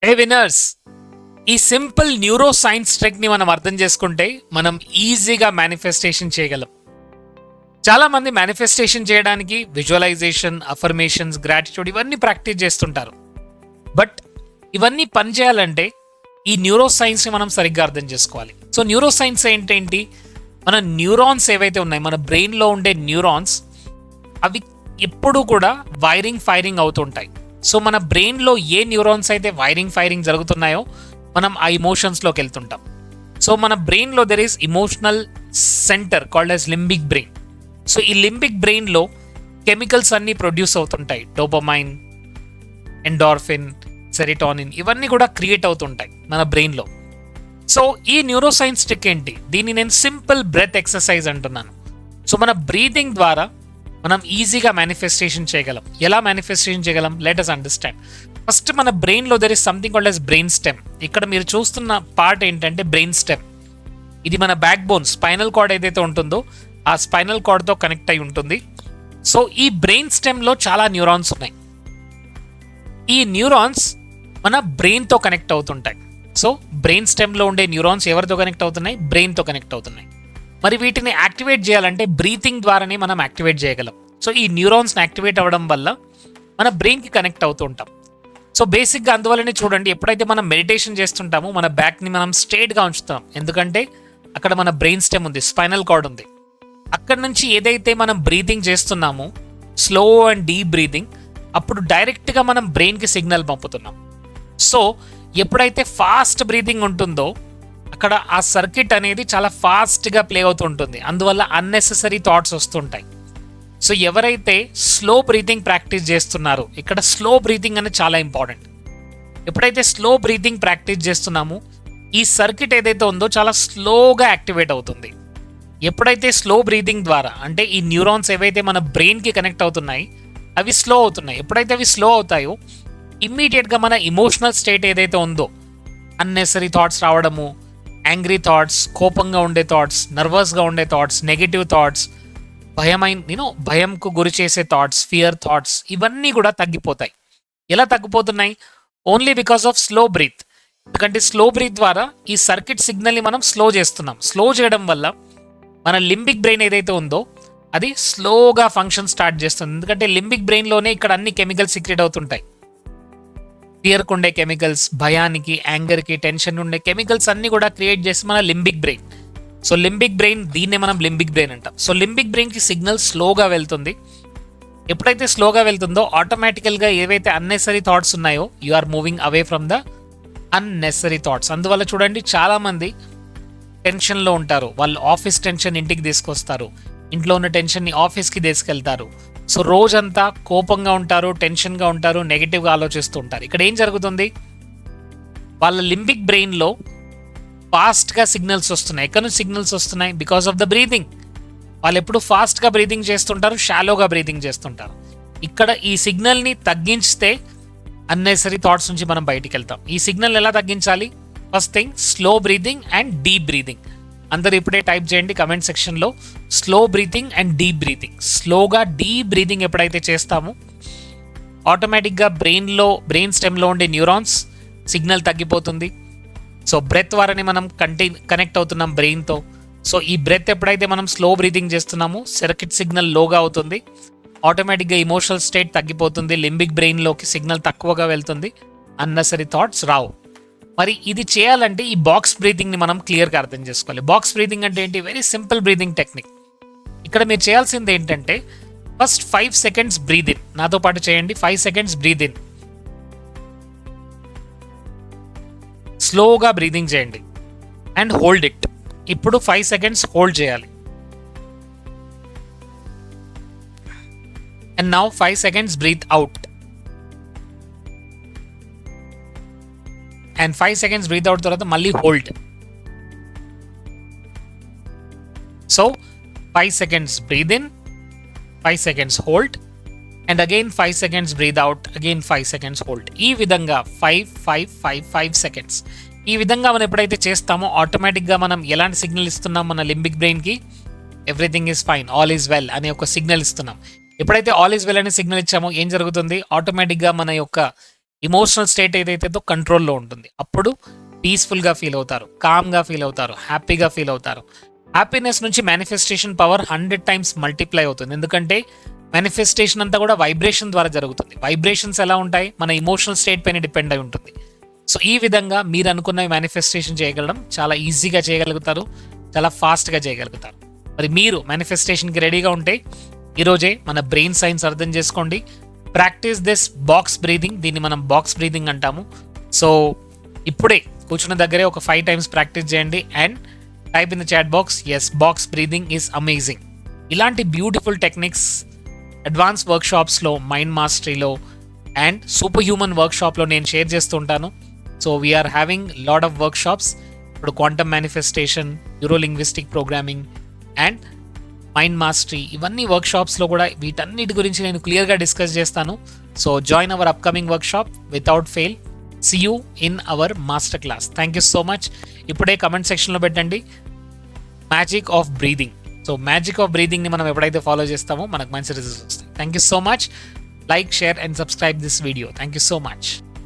హే winners, ఈ simple neuro science trick ని మనం అర్థం చేసుకుంటే మనం ఈజీగా మేనిఫెస్టేషన్ చేయగలం. చాలా మంది మేనిఫెస్టేషన్ చేయడానికి విజువలైజేషన్, అఫర్మేషన్స్, గ్రాటిట్యూడ్ ఇవన్నీ ప్రాక్టీస్ చేస్తుంటారు. బట్ ఇవన్నీ పనిచేయాలంటే ఈ న్యూరో సైన్స్ ని మనం సరిగ్గా అర్థం చేసుకోవాలి. సో న్యూరో సైన్స్ ఏంటేంటి? మన న్యూరాన్స్ ఏవైతే ఉన్నాయి, మన బ్రెయిన్ లో ఉండే న్యూరాన్స్, అవి ఎప్పుడూ కూడా ఫైరింగ్ అవుతుంటాయి. సో మన బ్రెయిన్లో ఏ న్యూరాన్స్ అయితే ఫైరింగ్ జరుగుతున్నాయో మనం ఆ ఇమోషన్స్లోకి వెళ్తుంటాం. సో మన బ్రెయిన్లో there is emotional centre called as limbic brain. So ఈ లింబిక్ బ్రెయిన్లో కెమికల్స్ అన్నీ ప్రొడ్యూస్ అవుతుంటాయి. డోపమైన్, ఎండార్ఫిన్, సెరిటోనిన్ ఇవన్నీ కూడా క్రియేట్ అవుతుంటాయి మన బ్రెయిన్లో. సో ఈ న్యూరో సైన్స్ ట్రిక్ ఏంటి? దీన్ని నేను సింపుల్ బ్రెత్ ఎక్సర్సైజ్ అంటున్నాను. సో మన బ్రీతింగ్ ద్వారా మనం ఈజీగా మేనిఫెస్టేషన్ చేయగలం. ఎలా మేనిఫెస్టేషన్ చేయగలం? Let us understand. ఫస్ట్ మన బ్రెయిన్లో there is something called as brain stem. ఇక్కడ మీరు చూస్తున్న పార్ట్ ఏంటంటే బ్రెయిన్ స్టెమ్. ఇది మన బ్యాక్ బోన్, స్పైనల్ కార్డ్ ఏదైతే ఉంటుందో ఆ స్పైనల్ కార్డ్తో కనెక్ట్ అయి ఉంటుంది. సో ఈ బ్రెయిన్ స్టెమ్లో చాలా న్యూరాన్స్ ఉన్నాయి. ఈ న్యూరాన్స్ మన బ్రెయిన్తో కనెక్ట్ అవుతుంటాయి. సో బ్రెయిన్ స్టెమ్లో ఉండే న్యూరాన్స్ ఎవరితో కనెక్ట్ అవుతున్నాయి? బ్రెయిన్తో కనెక్ట్ అవుతున్నాయి. మరి వీటిని యాక్టివేట్ చేయాలంటే బ్రీతింగ్ ద్వారానే మనం యాక్టివేట్ చేయగలం. సో ఈ న్యూరాన్స్ని యాక్టివేట్ అవ్వడం వల్ల మన బ్రెయిన్కి కనెక్ట్ అవుతూ ఉంటాం. సో బేసిక్గా అందువల్లనే చూడండి, ఎప్పుడైతే మనం మెడిటేషన్ చేస్తుంటామో మన బ్యాక్ని మనం స్ట్రైట్గా ఉంచుతాం. ఎందుకంటే అక్కడ మన బ్రెయిన్ స్టెమ్ ఉంది, స్పైనల్ కార్డ్ ఉంది. అక్కడ నుంచి ఏదైతే మనం బ్రీతింగ్ చేస్తున్నామో, స్లో అండ్ డీప్ బ్రీతింగ్, అప్పుడు డైరెక్ట్గా మనం బ్రెయిన్కి సిగ్నల్ పంపుతున్నాం. సో ఎప్పుడైతే ఫాస్ట్ బ్రీతింగ్ ఉంటుందో అక్కడ ఆ సర్క్యూట్ అనేది చాలా ఫాస్ట్గా ప్లే అవుతూ ఉంటుంది. అందువల్ల అన్నెసెసరీ థాట్స్ వస్తుంటాయి. సో ఎవరైతే స్లో బ్రీతింగ్ ప్రాక్టీస్ చేస్తున్నారో, ఇక్కడ స్లో బ్రీతింగ్ అనేది చాలా ఇంపార్టెంట్. ఎప్పుడైతే స్లో బ్రీతింగ్ ప్రాక్టీస్ చేస్తున్నామో ఈ సర్క్యూట్ ఏదైతే ఉందో చాలా స్లోగా యాక్టివేట్ అవుతుంది. ఎప్పుడైతే స్లో బ్రీతింగ్ ద్వారా, అంటే ఈ న్యూరాన్స్ ఏవైతే మన బ్రెయిన్కి కనెక్ట్ అవుతున్నాయి అవి స్లో అవుతున్నాయి. ఎప్పుడైతే అవి స్లో అవుతాయో ఇమ్మీడియట్గా మన ఇమోషనల్ స్టేట్ ఏదైతే ఉందో, అన్నెసరీ థాట్స్ రావడము, యాంగ్రీ థాట్స్, కోపంగా ఉండే థాట్స్, నర్వస్గా ఉండే థాట్స్, నెగిటివ్ థాట్స్, భయంకు గురి చేసే థాట్స్, ఫియర్ థాట్స్ ఇవన్నీ కూడా తగ్గిపోతాయి. ఎలా తగ్గిపోతున్నాయి? Only because of slow breath. ఎందుకంటే స్లో బ్రీత్ ద్వారా ఈ సర్క్యూట్ సిగ్నల్ని మనం స్లో చేస్తున్నాం. స్లో చేయడం వల్ల మన లింబిక్ బ్రెయిన్ ఏదైతే ఉందో అది స్లోగా ఫంక్షన్ స్టార్ట్ చేస్తుంది. ఎందుకంటే లింబిక్ బ్రెయిన్లోనే ఇక్కడ అన్ని కెమికల్స్ సీక్రెట్ అవుతుంటాయి. ఫియర్కి ఉండే కెమికల్స్, భయానికి, యాంగర్కి, టెన్షన్ ఉండే కెమికల్స్ అన్ని కూడా క్రియేట్ చేసి మన limbic brain. So limbic brain, దీన్నే మనం లింబిక్ బ్రెయిన్ అంటాం. సో లింబిక్ బ్రెయిన్కి సిగ్నల్ స్లోగా వెళ్తుంది. ఎప్పుడైతే స్లోగా వెళ్తుందో ఆటోమేటికల్గా ఏవైతే అన్నెసరీ థాట్స్ ఉన్నాయో you are moving away from the unnecessary thoughts. అందువల్ల చూడండి, చాలామంది టెన్షన్లో ఉంటారు. వాళ్ళు ఆఫీస్ టెన్షన్ ఇంటికి తీసుకొస్తారు, ఇంట్లో ఉన్న టెన్షన్ని ఆఫీస్కి తీసుకెళ్తారు. సో రోజంతా కోపంగా ఉంటారు, టెన్షన్గా ఉంటారు, నెగిటివ్గా ఆలోచిస్తూ ఉంటారు. ఇక్కడ ఏం జరుగుతుంది? వాళ్ళ లింబిక్ బ్రెయిన్లో ఫాస్ట్గా సిగ్నల్స్ వస్తున్నాయి. ఎక్కడ నుంచి సిగ్నల్స్ వస్తున్నాయి? Because of the breathing. వాళ్ళు ఎప్పుడు ఫాస్ట్గా బ్రీతింగ్ చేస్తుంటారు, షాలోగా బ్రీతింగ్ చేస్తుంటారు. ఇక్కడ ఈ సిగ్నల్ని తగ్గించితే అన్నెసరీ థాట్స్ నుంచి మనం బయటికి వెళ్తాం. ఈ సిగ్నల్ ఎలా తగ్గించాలి? First thing slow breathing and deep breathing. అందరు ఇప్పుడే టైప్ చేయండి కమెంట్ సెక్షన్లో, slow breathing and deep breathing. స్లోగా డీప్ బ్రీతింగ్ ఎప్పుడైతే చేస్తామో ఆటోమేటిక్గా బ్రెయిన్ స్టెమ్లో ఉండే న్యూరాన్స్ సిగ్నల్ తగ్గిపోతుంది. సో బ్రెత్ ద్వారానే మనం కనెక్ట్ అవుతున్నాం బ్రెయిన్తో. సో ఈ బ్రెత్ ఎప్పుడైతే మనం స్లో బ్రీతింగ్ చేస్తున్నామో సర్క్యూట్ సిగ్నల్ లోగా అవుతుంది. ఆటోమేటిక్గా ఇమోషనల్ స్టేట్ తగ్గిపోతుంది, లింబిక్ బ్రెయిన్లోకి సిగ్నల్ తక్కువగా వెళ్తుంది, అన్నెసరీ థాట్స్ రావు. మరి ఇది చేయాలంటే ఈ బాక్స్ బ్రీతింగ్ని మనం క్లియర్గా అర్థం చేసుకోవాలి. బాక్స్ బ్రీతింగ్ అంటే ఏంటి? Very simple breathing technique. ఇక్కడ మీరు చేయాల్సింది ఏంటంటే ఫస్ట్ 5 seconds బ్రీత్ ఇన్. నాతో పాటు చేయండి. 5 seconds బ్రీత్ ఇన్. స్లోగా బ్రీతింగ్ చేయండి అండ్ హోల్డ్ ఇట్. ఇప్పుడు 5 seconds హోల్డ్ చేయాలి. And now 5 seconds breathe out. And 5 seconds breathe out తర్వాత మళ్ళీ hold. So 5 seconds breathe in, 5 seconds hold, and again 5 seconds breathe out, again 5 seconds hold. ఈ విధంగా 5 seconds. ఈ విధంగా మనం ఎప్పుడైతే చేస్తామో ఆటోమేటిక్గా మనం ఎలాంటి సిగ్నల్ ఇస్తున్నాం మన లింబిక్ బ్రెయిన్కి? Everything is fine, all is well అనే ఒక సిగ్నల్ ఇస్తున్నాం. ఎప్పుడైతే ఆల్ ఈజ్ వెల్ అనే సిగ్నల్ ఇచ్చామో ఏం జరుగుతుంది? ఆటోమేటిక్గా మన యొక్క ఎమోషనల్ స్టేట్ ఏదైతే కంట్రోల్లో ఉంటుంది. అప్పుడు పీస్ఫుల్గా ఫీల్ అవుతారు, కామ్గా ఫీల్ అవుతారు, హ్యాపీగా ఫీల్ అవుతారు. హ్యాపీనెస్ నుంచి మేనిఫెస్టేషన్ పవర్ 100 టైమ్స్ మల్టిప్లై అవుతుంది. ఎందుకంటే మేనిఫెస్టేషన్ అంతా కూడా వైబ్రేషన్ ద్వారా జరుగుతుంది. వైబ్రేషన్స్ ఎలా ఉంటాయి, మన ఇమోషనల్ స్టేట్ పైన డిపెండ్ అయి ఉంటుంది. సో ఈ విధంగా మీరు అనుకున్నవి మేనిఫెస్టేషన్ చేయగలడం చాలా ఈజీగా చేయగలుగుతారు, చాలా ఫాస్ట్గా చేయగలుగుతారు. మరి మీరు మేనిఫెస్టేషన్కి రెడీగా ఉంటే ఈరోజే మన బ్రెయిన్ సైన్స్ అర్థం చేసుకోండి. ప్రాక్టీస్ దిస్ బాక్స్ బ్రీదింగ్, దీన్ని మనం బాక్స్ బ్రీదింగ్ అంటాము. సో ఇప్పుడే కూర్చున్న దగ్గరే ఒక 5 టైమ్స్ ప్రాక్టీస్ చేయండి and type in the chat box, yes, box breathing is amazing. ఇలాంటి బ్యూటిఫుల్ టెక్నిక్స్ అడ్వాన్స్ వర్క్షాప్స్లో, మైండ్ మాస్టరీలో అండ్ సూపర్ హ్యూమన్ వర్క్షాప్లో నేను షేర్ చేస్తూ ఉంటాను. So we're having lot of workshops. ఇప్పుడు quantum manifestation, neuro linguistic programming and mind mastery, ఇవన్నీ వర్క్షాప్స్లో కూడా వీటన్నిటి గురించి నేను క్లియర్గా డిస్కస్ చేస్తాను. So join our upcoming workshop without fail. See you in our master class. Thank you so much. ఇప్పుడే కమెంట్ సెక్షన్లో పెట్టండి magic of breathing. So magic of బ్రీదింగ్ని మనం ఎప్పుడైతే ఫాలో చేస్తామో మనకు మంచి రిజల్ట్స్ వస్తాయి. Thank you so much. Like, share and subscribe this video. Thank you so much.